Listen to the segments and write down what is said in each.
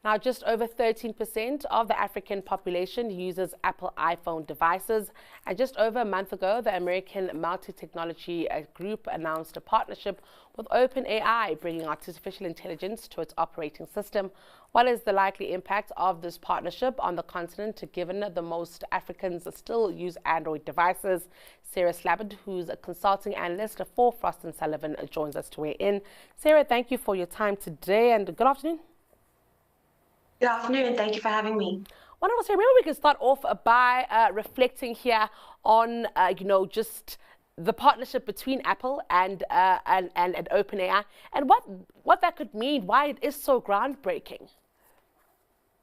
Now, just over 13% of the African population uses Apple iPhone devices. And just over a month ago, the American multi-technology group announced a partnership with OpenAI, bringing artificial intelligence to its operating system. What is the likely impact of this partnership on the continent, given that the most Africans still use Android devices? Sarah Slabbert, who's a consulting analyst for Frost & Sullivan, joins us to weigh in. Sarah, thank you for your time today, and good afternoon. Good afternoon. Thank you for having me. Wonderful. So maybe we can start off by reflecting here on, just the partnership between Apple and OpenAI, and what that could mean, why it is so groundbreaking.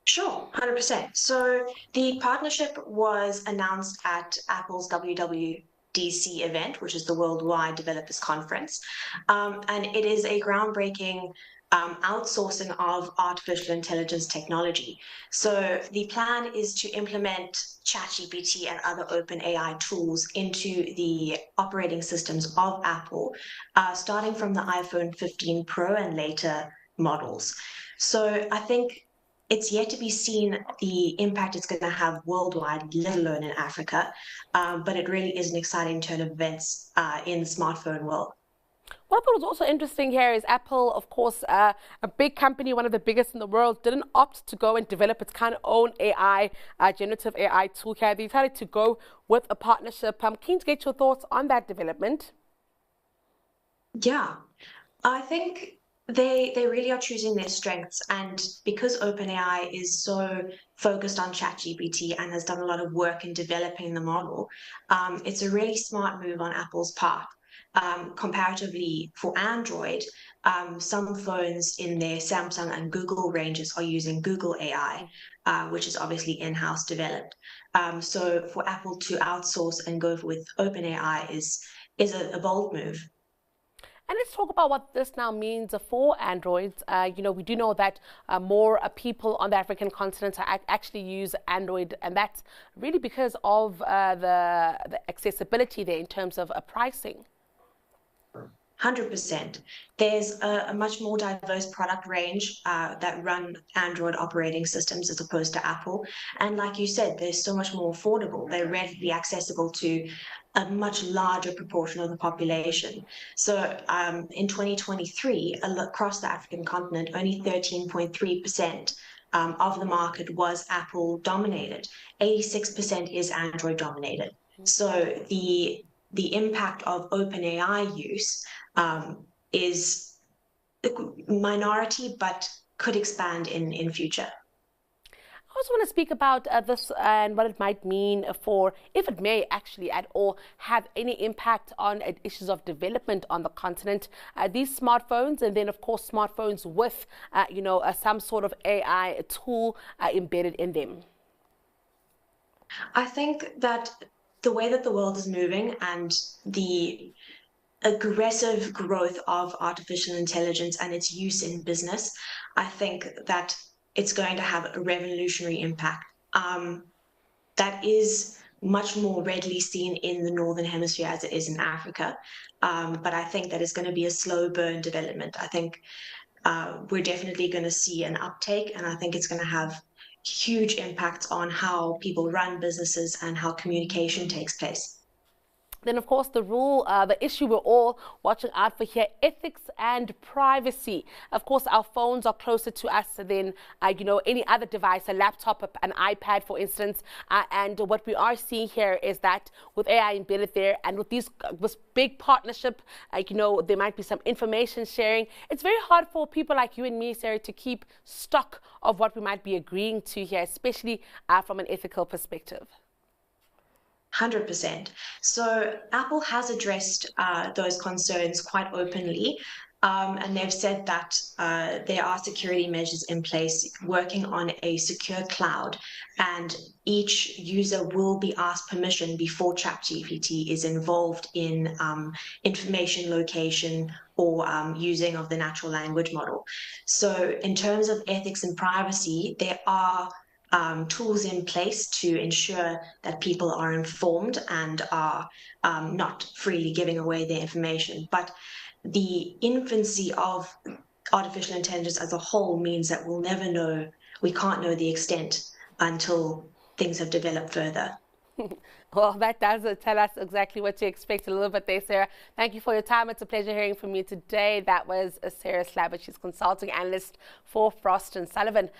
Sure, 100%. So the partnership was announced at Apple's WWDC event, which is the Worldwide Developers Conference, and it is a groundbreaking outsourcing of artificial intelligence technology. So the plan is to implement ChatGPT and other OpenAI tools into the operating systems of Apple, starting from the iPhone 15 Pro and later models. So I think it's yet to be seen the impact it's going to have worldwide, let alone in Africa, but it really is an exciting turn of events in the smartphone world. What I thought was also interesting here is Apple, of course, a big company, one of the biggest in the world, didn't opt to go and develop its kind of own AI, generative AI tool here. They decided to go with a partnership. I'm keen to get your thoughts on that development. Yeah, I think they really are choosing their strengths, and because OpenAI is so focused on ChatGPT and has done a lot of work in developing the model, it's a really smart move on Apple's part. Comparatively for Android, some phones in their Samsung and Google ranges are using Google AI, which is obviously in-house developed. So for Apple to outsource and go with OpenAI is a bold move. And let's talk about what this now means for Androids. We do know that more people on the African continent actually use Android, and that's really because of the accessibility there in terms of pricing. 100%. There's a much more diverse product range that run Android operating systems as opposed to Apple. And like you said, they're so much more affordable. They're readily accessible to a much larger proportion of the population. So in 2023, across the African continent, only 13.3% of the market was Apple dominated. 86% is Android dominated. So the impact of OpenAI use is a minority, but could expand in future. I also want to speak about this and what it might mean for, if it may actually at all have any impact on issues of development on the continent. These smartphones, and then of course smartphones with, some sort of AI tool embedded in them. I think that the way that the world is moving and the aggressive growth of artificial intelligence and its use in business, I think that it's going to have a revolutionary impact. That is much more readily seen in the Northern Hemisphere as it is in Africa. But I think that it's going to be a slow burn development. I think we're definitely going to see an uptake, and I think it's going to have huge impacts on how people run businesses and how communication takes place. Then, of course, the issue we're all watching out for here, ethics and privacy. Of course, our phones are closer to us than, any other device, a laptop, an iPad, for instance. And what we are seeing here is that with AI embedded there and with this big partnership, there might be some information sharing. It's very hard for people like you and me, Sarah, to keep stock of what we might be agreeing to here, especially from an ethical perspective. 100%. So Apple has addressed those concerns quite openly, and they've said that there are security measures in place working on a secure cloud, and each user will be asked permission before ChatGPT is involved in information location or using of the natural language model. So in terms of ethics and privacy, there are tools in place to ensure that people are informed and are not freely giving away their information. But the infancy of artificial intelligence as a whole means that we'll never know we can't know the extent until things have developed further. Well, that does tell us exactly what to expect a little bit there, Sarah. Thank you for your time. It's a pleasure hearing from you today. That was Sarah Slabbert. She's consulting analyst for Frost & Sullivan.